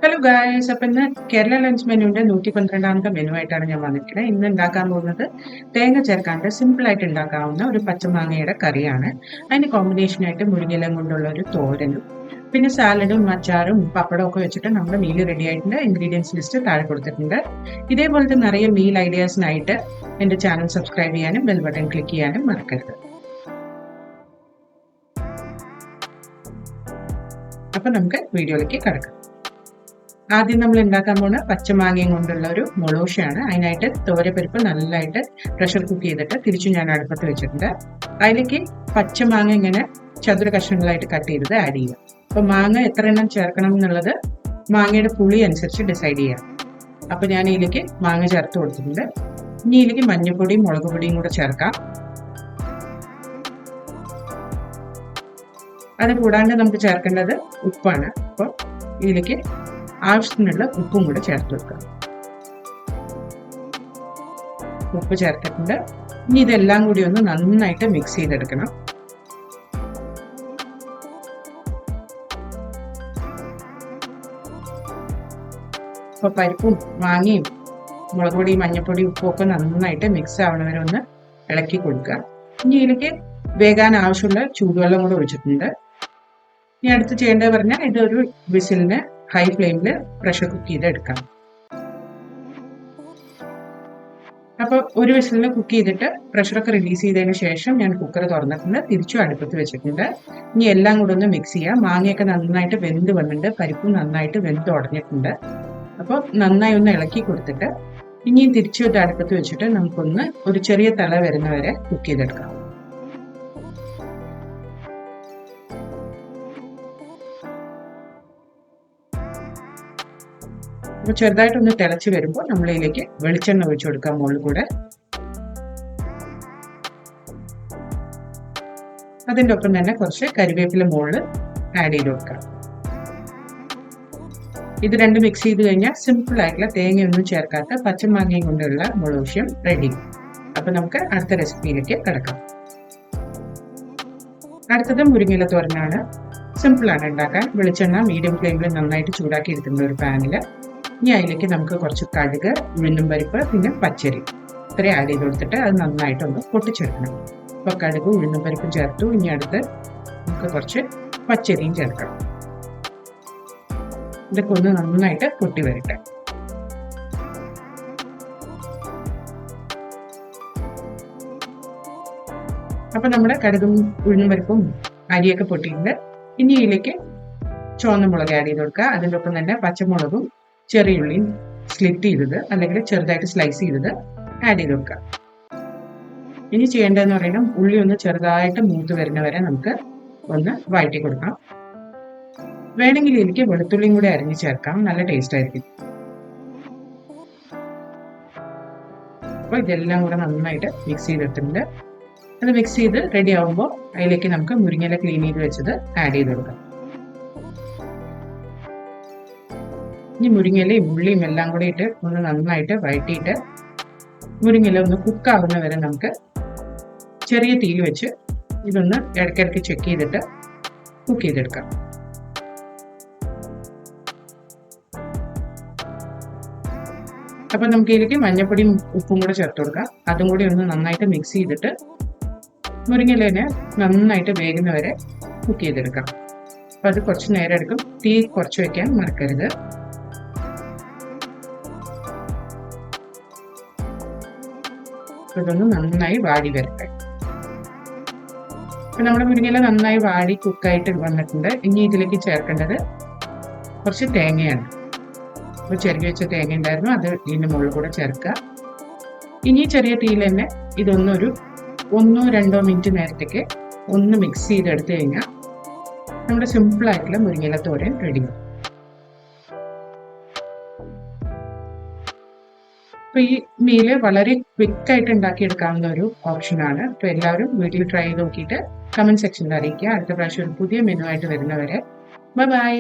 Hello guys, അപ്പം ഇന്ന് Kerala lunch മെനുവിന്റെ 112ാമത്തെ menu ആയിട്ടാണ് ഞാൻ വന്നിരിക്കുന്നത്. ഇന്ന് ഉണ്ടാക്കാൻ പോകുന്നത് തേങ്ങ ചേർക്കാണ്ട് സിമ്പിൾ ആയിട്ട് ഉണ്ടാക്കാവുന്ന ഒരു പച്ചമാങ്ങയുടെ കറിയാണ്. അതിന് കോമ്പിനേഷനായിട്ട് മുരിങ്ങയില കൊണ്ടുള്ള ഒരു തോരനും പിന്നെ സാലഡും അച്ചാറും പപ്പടവും ഒക്കെ വെച്ചിട്ട് നമ്മുടെ മീൽ റെഡി ആയിട്ടുണ്ട്. ഇൻഗ്രീഡിയൻസ് ലിസ്റ്റ് താഴെ കൊടുത്തിട്ടുണ്ട്. ഇതേപോലത്തെ നിറയെ മീൽ ഐഡിയാസിനായിട്ട് എൻ്റെ ചാനൽ സബ്സ്ക്രൈബ് ചെയ്യാനും ബെൽ ബട്ടൺ ക്ലിക്ക് ചെയ്യാനും മറക്കരുത്. അപ്പം നമുക്ക് വീഡിയോയിലേക്ക് കിടക്കാം. ആദ്യം നമ്മൾ ഉണ്ടാക്കാൻ പോകുന്ന പച്ചമാങ്ങയും കൊണ്ടുള്ള ഒരു മുളോഷയാണ്. അതിനായിട്ട് തോരപ്പരിപ്പ് നല്ലതായിട്ട് പ്രഷർ കുക്ക് ചെയ്തിട്ട് തിരിച്ചു ഞാൻ അടുപ്പത്ത് വെച്ചിട്ടുണ്ട്. അതിലേക്ക് പച്ചമാങ്ങ ഇങ്ങനെ ചതുര കഷ്ണങ്ങളായിട്ട് കട്ട് ചെയ്തത് ആഡ് ചെയ്യുക. അപ്പോൾ മാങ്ങ എത്ര എണ്ണം ചേർക്കണം എന്നുള്ളത് മാങ്ങയുടെ പുളി അനുസരിച്ച് ഡിസൈഡ് ചെയ്യാം. അപ്പോൾ ഞാൻ ഇതിലേക്ക് മാങ്ങ ചേർത്ത് കൊടുത്തിട്ടുണ്ട്. ഇനി ഇതിലേക്ക് മഞ്ഞൾപ്പൊടിയും മുളക് പൊടിയും കൂടെ ചേർക്കാം. അത് കൂടാണ്ട് നമുക്ക് ചേർക്കേണ്ടത് ഉപ്പാണ്. അപ്പോൾ ഇതിലേക്ക് ആവശ്യത്തിനുള്ള ഉപ്പും കൂടെ ചേർത്ത് വെക്കുക. ഉപ്പ് ചേർത്തിട്ടുണ്ട്. ഇനി ഇതെല്ലാം കൂടി ഒന്ന് നന്നായിട്ട് മിക്സ് ചെയ്തെടുക്കണം. അപ്പൊ പരിപ്പും മാങ്ങയും മുളക് പൊടി മഞ്ഞൾപ്പൊടി ഉപ്പും ഒക്കെ നന്നായിട്ട് മിക്സ് ആവണവരെ ഒന്ന് ഇളക്കി കൊടുക്കുക. ഇനി ഇതിലേക്ക് വേകാൻ ആവശ്യമുള്ള ചൂടുവെള്ളം കൂടെ ഒഴിച്ചിട്ടുണ്ട്. ഇനി അടുത്ത് ചെയ്യേണ്ടത് പറഞ്ഞാൽ ഇതൊരു വിസിലിന് ഹൈ ഫ്ലെയിമിൽ പ്രഷർ കുക്ക് ചെയ്ത് എടുക്കാം. അപ്പോൾ ഒരു വിസിലിന് കുക്ക് ചെയ്തിട്ട് പ്രഷറൊക്കെ റിലീസ് ചെയ്തതിന് ശേഷം ഞാൻ കുക്കർ തുറന്നിട്ടുണ്ട്. തിരിച്ചു അടുപ്പത്ത് വെച്ചിട്ടുണ്ട്. ഇനി എല്ലാം കൂടെ ഒന്ന് മിക്സ് ചെയ്യാം. മാങ്ങയൊക്കെ നന്നായിട്ട് വെന്ത് വന്നിട്ടുണ്ട്. പരിപ്പും നന്നായിട്ട് വെന്ത് ഉടഞ്ഞിട്ടുണ്ട്. അപ്പോൾ നന്നായി ഒന്ന് ഇളക്കി കൊടുത്തിട്ട് ഇനിയും തിരിച്ചു അടുപ്പത്ത് വെച്ചിട്ട് നമുക്കൊന്ന് ഒരു ചെറിയ തള വരുന്നവരെ കുക്ക് ചെയ്തെടുക്കാം. അപ്പോൾ ചെറുതായിട്ടൊന്ന് തിളച്ച് വരുമ്പോൾ നമ്മളിതിലേക്ക് വെളിച്ചെണ്ണ ഒഴിച്ചു കൊടുക്കാം മുകളിൽ കൂടെ. അതിൻ്റെ ഒപ്പം തന്നെ കുറച്ച് കരിവേപ്പില മുകളിൽ ആഡ് ചെയ്ത് കൊടുക്കാം. ഇത് രണ്ടും മിക്സ് ചെയ്ത് കഴിഞ്ഞാൽ സിമ്പിൾ ആയിട്ടുള്ള തേങ്ങയൊന്നും ചേർക്കാത്ത പച്ചമാങ്ങയും കൊണ്ടുള്ള മുളകുശ്യം റെഡി. അപ്പൊ നമുക്ക് അടുത്ത റെസിപ്പിയിലേക്ക് കിടക്കാം. അടുത്തത് മുരിങ്ങയില തോരനാണ്. സിമ്പിളാണ് ഉണ്ടാക്കാൻ. വെളിച്ചെണ്ണ മീഡിയം ഫ്ലെയിമിൽ നന്നായിട്ട് ചൂടാക്കി എടുക്കുന്ന ഒരു പാനിൽ ഇനി അതിലേക്ക് നമുക്ക് കുറച്ച് കടുക്, ഉഴുന്നും പരിപ്പ്, പിന്നെ പച്ചരി ഇത്രയും ആഡ് ചെയ്ത് കൊടുത്തിട്ട് അത് നന്നായിട്ടൊന്ന് പൊട്ടിച്ചെടുക്കണം. അപ്പോൾ കടുക് ഉഴുന്നും പരിപ്പും ചേർത്തു. ഇനി അടുത്ത് നമുക്ക് കുറച്ച് പച്ചരിയും ചേർക്കണം. ഇതൊക്കെ ഒന്ന് നന്നായിട്ട് പൊട്ടി വരട്ടെ. അപ്പൊ നമ്മുടെ കടുകും ഉഴുന്നും പരിപ്പും അരിയൊക്കെ പൊട്ടിയിട്ടുണ്ട്. ഇനി ഇതിലേക്ക് ചുവന്ന മുളക് ആഡ് ചെയ്ത് കൊടുക്കുക. അതിൻ്റെ ഒപ്പം തന്നെ പച്ചമുളകും ചെറിയുള്ളിയും സ്ലിറ്റ് ചെയ്തത് അല്ലെങ്കിൽ ചെറുതായിട്ട് സ്ലൈസ് ചെയ്തത് ആഡ് ചെയ്ത് കൊടുക്കുക. ഇനി ചെയ്യേണ്ടതെന്ന് പറയുന്നത് ഉള്ളി ഒന്ന് ചെറുതായിട്ട് മൂത്ത് വരുന്നവരെ നമുക്ക് ഒന്ന് വഴറ്റി കൊടുക്കാം. വേണമെങ്കിൽ എനിക്ക് വെളുത്തുള്ളിയും കൂടെ അരിഞ്ഞ് ചേർക്കാം. നല്ല ടേസ്റ്റ് ആയിരിക്കും. അപ്പോൾ ഇതെല്ലാം കൂടെ നന്നായിട്ട് മിക്സ് ചെയ്തെടുത്തിട്ടുണ്ട്. അത് മിക്സ് ചെയ്ത് റെഡി ആകുമ്പോൾ അതിലേക്ക് നമുക്ക് മുരിങ്ങയില ക്ലീൻ ചെയ്ത് വെച്ചത് ആഡ് ചെയ്ത് കൊടുക്കാം. ഇനി മുരിങ്ങയിലയും ഉള്ളിയും എല്ലാം കൂടെ ഇട്ട് ഒന്ന് നന്നായിട്ട് വഴറ്റിയിട്ട് മുരിങ്ങയില ഒന്ന് കുക്കാവുന്ന വരെ നമുക്ക് ചെറിയ തീയിൽ വെച്ച് ഇതൊന്ന് ഇടയ്ക്കിടയ്ക്ക് ചെക്ക് ചെയ്തിട്ട് കുക്ക് ചെയ്തെടുക്കാം. അപ്പം നമുക്ക് ഇതിലേക്ക് മഞ്ഞൾപ്പൊടിയും ഉപ്പും കൂടെ ചേർത്ത് കൊടുക്കാം. അതും കൂടി ഒന്ന് നന്നായിട്ട് മിക്സ് ചെയ്തിട്ട് മുരിങ്ങയിലേനെ നന്നായിട്ട് വേകുന്നവരെ കുക്ക് ചെയ്തെടുക്കാം. അപ്പം അത് കുറച്ച് നേരം എടുക്കും. തീ കുറച്ച് വയ്ക്കാൻ മറക്കരുത്. ഇതൊന്ന് നന്നായി വാടി വരട്ടെ. അപ്പം നമ്മുടെ മുരിങ്ങയില നന്നായി വാടി കുക്കായിട്ട് വന്നിട്ടുണ്ട്. ഇനി ഇതിലേക്ക് ചേർക്കേണ്ടത് കുറച്ച് തേങ്ങയാണ്. അപ്പോൾ ചെറുകി വെച്ച തേങ്ങ ഉണ്ടായിരുന്നു, അത് ഇതിൻ്റെ മുകളിൽ കൂടെ ചേർക്കുക. ഇനി ചെറിയ തീയിൽ തന്നെ ഇതൊന്നൊരു 1-2 മിനിറ്റ് നേരത്തേക്ക് ഒന്ന് മിക്സ് ചെയ്തെടുത്തു കഴിഞ്ഞാൽ നമ്മുടെ സിമ്പിളായിട്ടുള്ള മുരിങ്ങയില തോരൻ റെഡി. അപ്പോൾ ഈ മീല് വളരെ ക്വിക്കായിട്ട് ഉണ്ടാക്കിയെടുക്കാവുന്ന ഒരു ഓപ്ഷനാണ്. അപ്പോൾ എല്ലാവരും വീട്ടിൽ ട്രൈ ചെയ്ത് നോക്കിയിട്ട് കമൻറ്റ് സെക്ഷനിൽ അറിയിക്കുക. അടുത്ത പ്രാവശ്യം ഒരു പുതിയ മെനു ആയിട്ട് വരുന്നവരെ ബൈ.